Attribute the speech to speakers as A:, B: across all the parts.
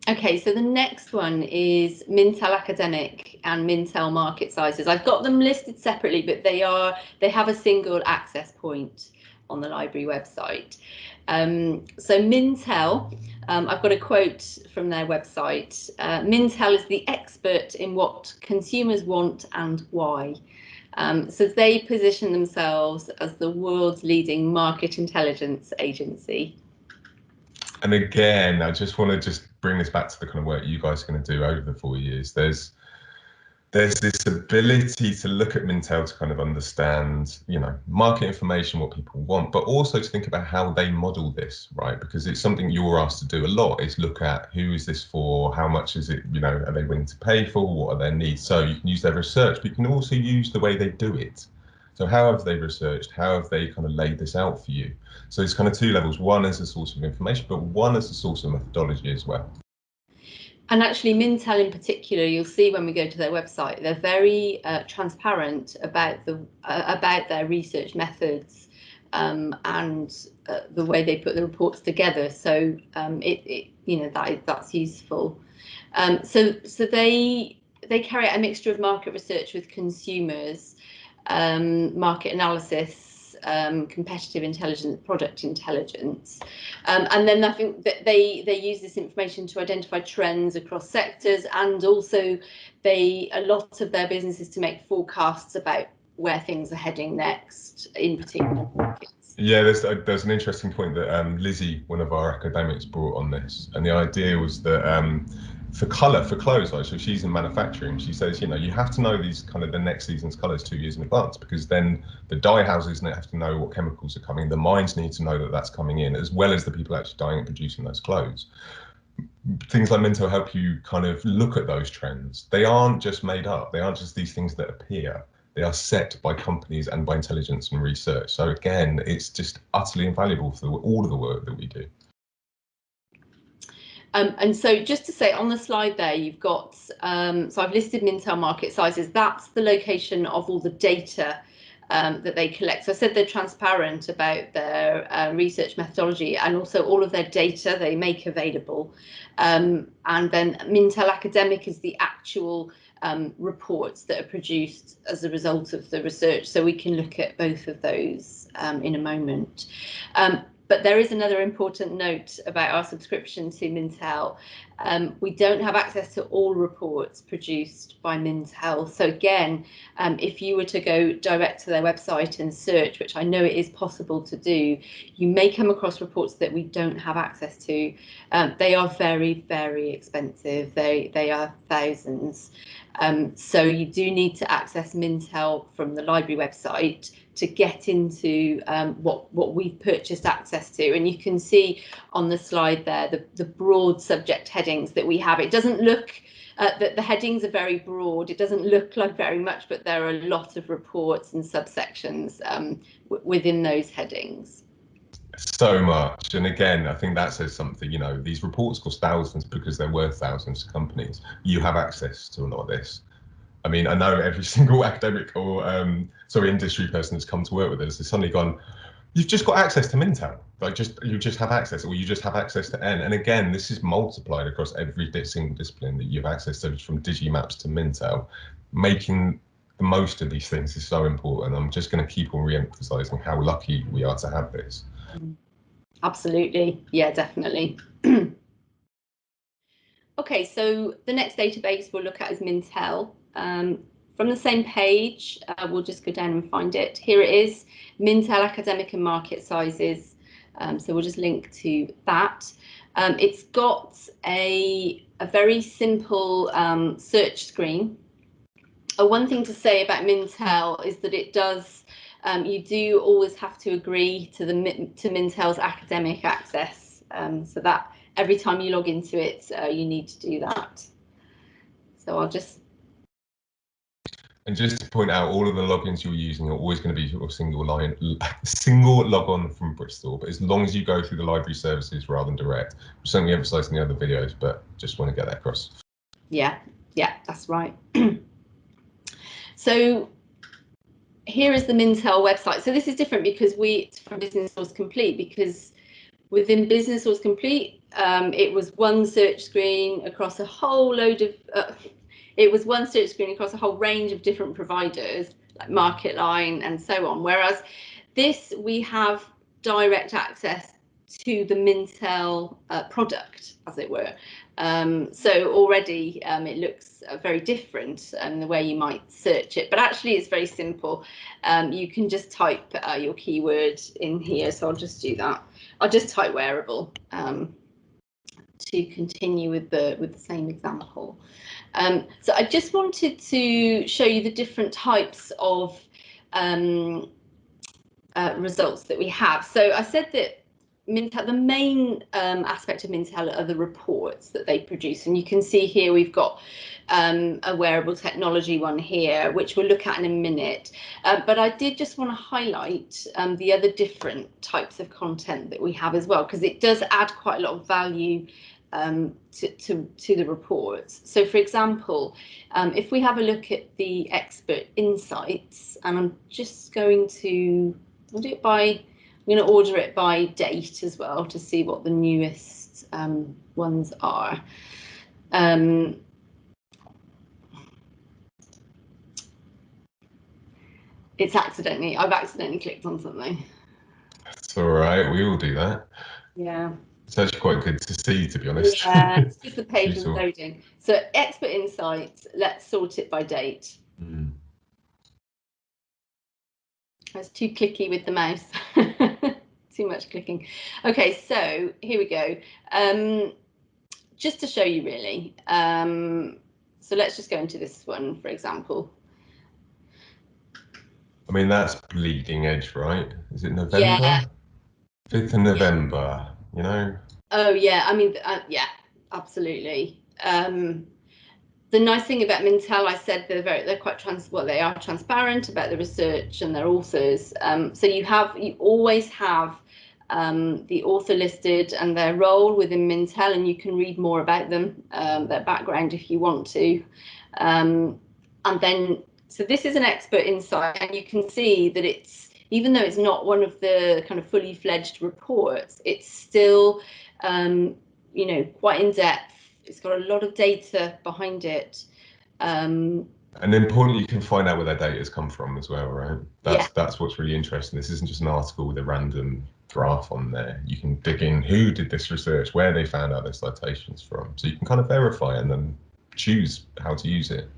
A: Okay, so the next one is Mintel Academic and Mintel Market Sizes. I've got them listed separately, but they have a single access point on the library website. So Mintel, I've got a quote from their website. Mintel is the expert in what consumers want and why. So they position themselves as the world's leading market intelligence agency.
B: And again, I just want to bring this back to the kind of work you guys are going to do over the 4 years. There's this ability to look at Mintel to kind of understand, you know, market information, what people want, but also to think about how they model this, right? Because it's something you're asked to do a lot, is look at who is this for, how much is it, you know, are they willing to pay for, what are their needs? So you can use their research, but you can also use the way they do it. So how have they researched? How have they kind of laid this out for you? So it's kind of two levels, one as a source of information, but one as a source of methodology as well.
A: And actually, Mintel in particular, you'll see when we go to their website, they're very transparent about their research methods and the way they put the reports together. So that's useful. So they carry out a mixture of market research with consumers, market analysis, competitive intelligence, product intelligence, and then I think that they use this information to identify trends across sectors, and also a lot of their business is to make forecasts about where things are heading next in particular markets.
B: Yeah, there's an interesting point that Lizzie, one of our academics, brought on this, and the idea was that for clothes, like, so she's in manufacturing, she says, you know, you have to know these kind of the next season's colours 2 years in advance, because then the dye houses have to know what chemicals are coming, the mines need to know that that's coming in, as well as the people actually dyeing and producing those clothes. Things like Mintel help you kind of look at those trends. They aren't just made up, they aren't just these things that appear. They are set by companies and by intelligence and research. So again, it's just utterly invaluable for all of the work that we do.
A: And so just to say, on the slide there, you've got, so I've listed Mintel market sizes. That's the location of all the data that they collect. So I said they're transparent about their research methodology, and also all of their data they make available. And then Mintel Academic is the actual reports that are produced as a result of the research. So we can look at both of those in a moment. But there is another important note about our subscription to Mintel. We don't have access to all reports produced by Mintel. So again, if you were to go direct to their website and search, which I know it is possible to do, you may come across reports that we don't have access to. They are very, very expensive. They are thousands. So you do need to access Mintel from the library website to get into what we've purchased access to. And you can see on the slide there the broad subject headings that we have. It doesn't look that the headings are very broad. It doesn't look like very much, but there are a lot of reports and subsections within those headings.
B: So much. And again, I think that says something. You know, these reports cost thousands because they're worth thousands to companies. You have access to a lot of this. I mean, I know every single academic or industry person that's come to work with us has suddenly gone, you've just got access to Mintel, like you just have access, or you just have access to N. And again, this is multiplied across every single discipline that you have access to, from Digimaps to Mintel. Making the most of these things is so important. I'm just going to keep on re-emphasizing how lucky we are to have this.
A: Absolutely. Yeah, definitely. Okay, so the next database we'll look at is Mintel. From the same page, we'll just go down and find it. Here it is, Mintel Academic and Market Sizes. So we'll just link to that. It's got a very simple search screen. One thing to say about Mintel is that it does, you do always have to agree to Mintel's academic access. So that every time you log into it, you need to do that. So I'll just.
B: And just to point out, all of the logins you're using are always going to be sort of single log-on from Bristol. But as long as you go through the library services rather than direct, we're certainly emphasising the other videos, but just want to get that across.
A: Yeah, that's right. So here is the Mintel website. So this is different because it's from Business Source Complete, because within Business Source Complete, it was one search screen across a whole load of, it was one search screen across a whole range of different providers, like MarketLine and so on. Whereas this, we have direct access to the Mintel product, as it were. So already it looks very different the way you might search it, but actually it's very simple. You can just type your keyword in here. So I'll just do that. I'll just type wearable to continue with the same example. So I just wanted to show you the different types of results that we have. So I said that Mintel, the main aspect of Mintel are the reports that they produce, and you can see here we've got a wearable technology one here, which we'll look at in a minute. But I did just want to highlight the other different types of content that we have as well, because it does add quite a lot of value to the reports. So for example, if we have a look at the expert insights, and I'm just going to, I'll do it by, I'm going to order it by date as well to see what the newest ones are. I've accidentally clicked on something.
B: That's all right, we all do that.
A: Yeah.
B: It's actually quite good to see, to be honest.
A: Yeah, it's just the page was loading. So expert insights, let's sort it by date. That's too clicky with the mouse. Too much clicking. Okay, so here we go. Just to show you really. So let's just go into this one, for example.
B: I mean, that's bleeding edge, right? Is it November?
A: Yeah.
B: 5th of November, you know?
A: Oh yeah, I mean, yeah, absolutely. The nice thing about Mintel, I said they're quite they are transparent about the research and their authors. So you always have the author listed and their role within Mintel, and you can read more about them, their background if you want to. And then, so this is an expert insight, and you can see that it's, even though it's not one of the kind of fully fledged reports, it's still, you know, quite in depth. It's got a lot of data behind it.
B: And importantly, you can find out where their data has come from as well, right? That's what's really interesting. This isn't just an article with a random graph on there. You can dig in who did this research, where they found out their citations from. So you can kind of verify and then choose how to use it.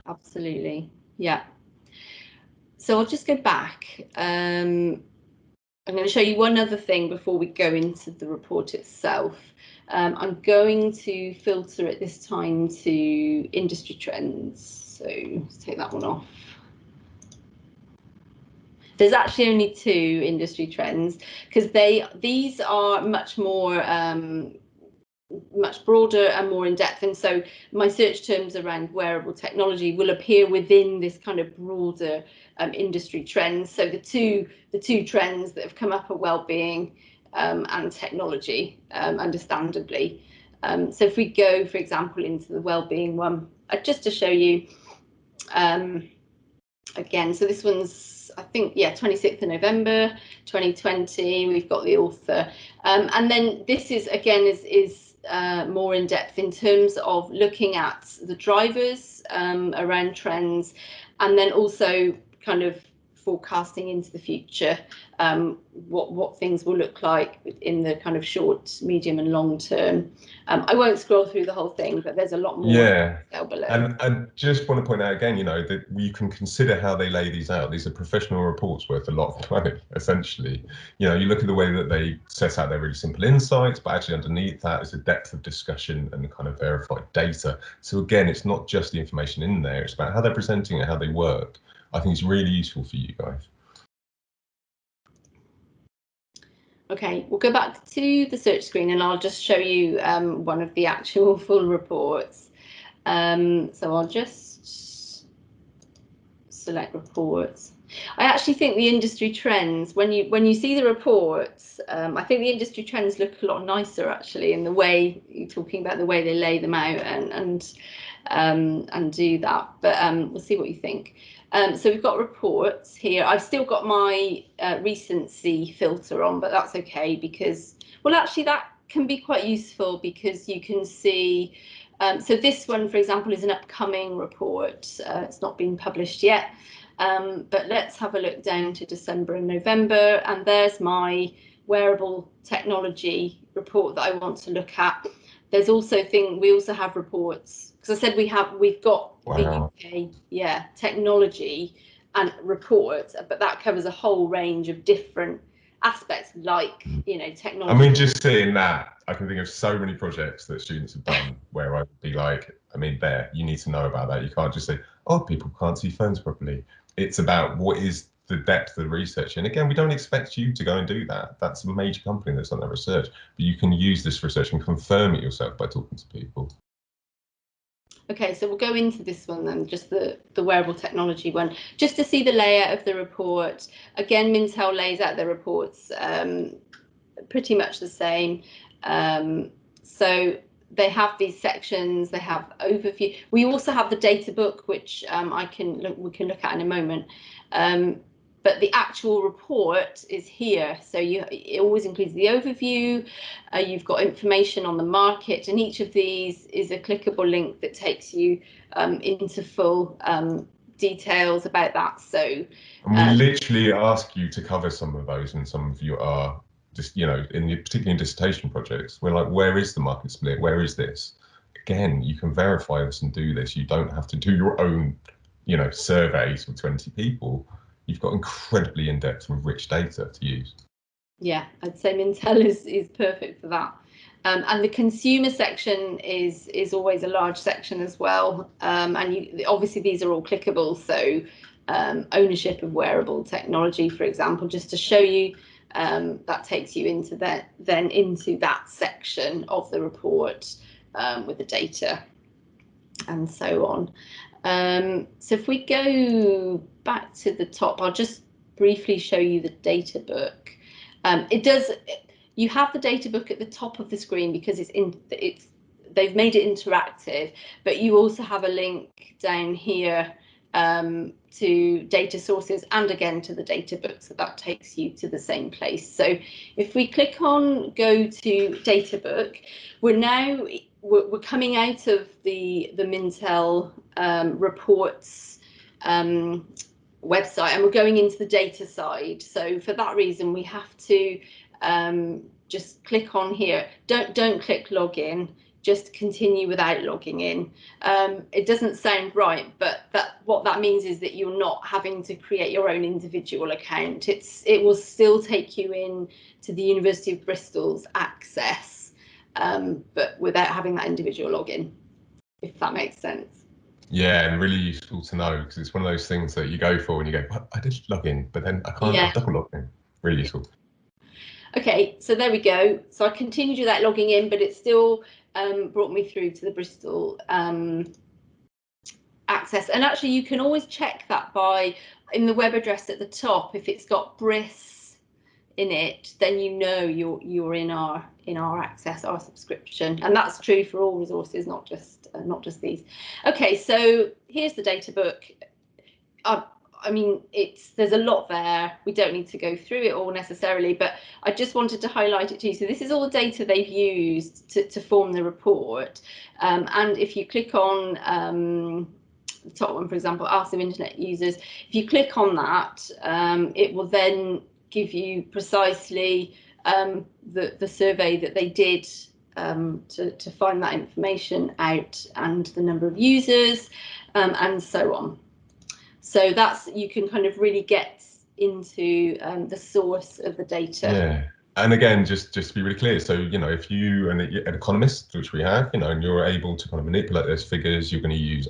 A: Absolutely, yeah. So I'll just go back. I'm going to show you one other thing before we go into the report itself. I'm going to filter it this time to industry trends. So let's take that one off. There's actually only 2 industry trends, because these are much more much broader and more in depth, and so my search terms around wearable technology will appear within this kind of broader industry trends. So the two trends that have come up are well-being and technology, understandably. So if we go, for example, into the well-being one, just to show you again, so this one's, I think, yeah, 26th of November 2020. We've got the author, and then this is again is more in depth in terms of looking at the drivers around trends, and then also kind of forecasting into the future what things will look like in the kind of short, medium and long term. I won't scroll through the whole thing, but there's a lot more below.
B: And I just want to point out again, you know, that you can consider how they lay these out. These are professional reports worth a lot of money, essentially. You know, you look at the way that they set out their really simple insights, but actually underneath that is a depth of discussion and kind of verified data. So again, it's not just the information in there, it's about how they're presenting it, how they work. I think it's really useful for you guys.
A: Okay, we'll go back to the search screen and I'll just show you one of the actual full reports. So I'll just select reports. I actually think the industry trends, when you see the reports, I think the industry trends look a lot nicer actually in the way you're talking about, the way they lay them out and do that. But we'll see what you think. So we've got reports here. I've still got my recency filter on, but that's okay because, well, actually can be quite useful because you can see, so this one, for example, is an upcoming report. It's not been published yet, but let's have a look down to December and November, and there's my wearable technology report that I want to look at. There's also we also have reports, because I said we've got
B: Wow.
A: the UK technology and reports, but that covers a whole range of different aspects, like, you know, technology.
B: I mean, just seeing that, I can think of so many projects that students have done where I'd be like, I mean, you need to know about that. You can't just say, oh, people can't see phones properly. It's about what is the depth of the research. And again, we don't expect you to go and do that. That's a major company that's done that research. But you can use this research and confirm it yourself by talking to people.
A: Okay, so we'll go into this one then, just the wearable technology one, just to see the layout of the report. Again, Mintel lays out the reports pretty much the same. So they have these sections, they have overview. We also have the data book, which we can look at in a moment. But the actual report is here. So it always includes the overview. You've got information on the market, and each of these is a clickable link that takes you into full details about that. So
B: and we literally ask you to cover some of those, and some of you are just, you know, particularly in dissertation projects, we're like, where is the market split? Where is this? Again, you can verify this and do this. You don't have to do your own, you know, surveys with 20 people. You've got incredibly in-depth and rich data to use.
A: Yeah, I'd say Mintel is perfect for that. And the consumer section is always a large section as well. And obviously these are all clickable. So ownership of wearable technology, for example, just to show you, that takes you into that section of the report with the data and so on. So if we go back to the top, I'll just briefly show you the data book. You have the data book at the top of the screen because they've made it interactive, but you also have a link down here to data sources and again to the data book, so that takes you to the same place. So if we click on go to data book, we're coming out of the Mintel reports website, and we're going into the data side. So for that reason, we have to just click on here. Don't click login. Just continue without logging in. It doesn't sound right, but what that means is that you're not having to create your own individual account. It will still take you in to the University of Bristol's access, but without having that individual login, if that makes sense.
B: Yeah, and really useful to know, because it's one of those things that you go for and you go, well, I did log in, but then I can't double log in. Really useful.
A: Okay, so there we go. So I continued without logging in, but it still brought me through to the Bristol access. And actually, you can always check that in the web address at the top. If it's got Bris in it, then you know you're in our access, our subscription, and that's true for all resources, not just these. Okay, so here's the data book. I mean, there's a lot there. We don't need to go through it all necessarily, but I just wanted to highlight it to you. So this is all the data they've used to form the report. And if you click on the top one, for example, ask some internet users, if you click on that, it will then give you precisely the survey that they did to find that information out, and the number of users, and so on. So you can kind of really get into the source of the data.
B: Yeah, and again, just to be really clear, so, you know, if you an economist, which we have, you know, and you're able to kind of manipulate those figures, you're going to use,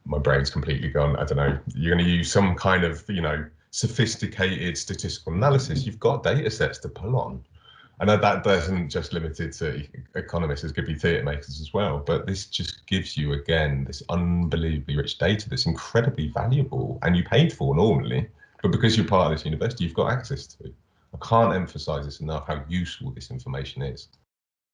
B: my brain's completely gone, I don't know, you're going to use some kind of, you know, sophisticated statistical analysis. You've got data sets to pull on. I know that isn't just limited to economists, it could be theatre makers as well, but this just gives you, again, this unbelievably rich data that's incredibly valuable, and you paid for normally, but because you're part of this university, you've got access to. I can't emphasise this enough, how useful this information is.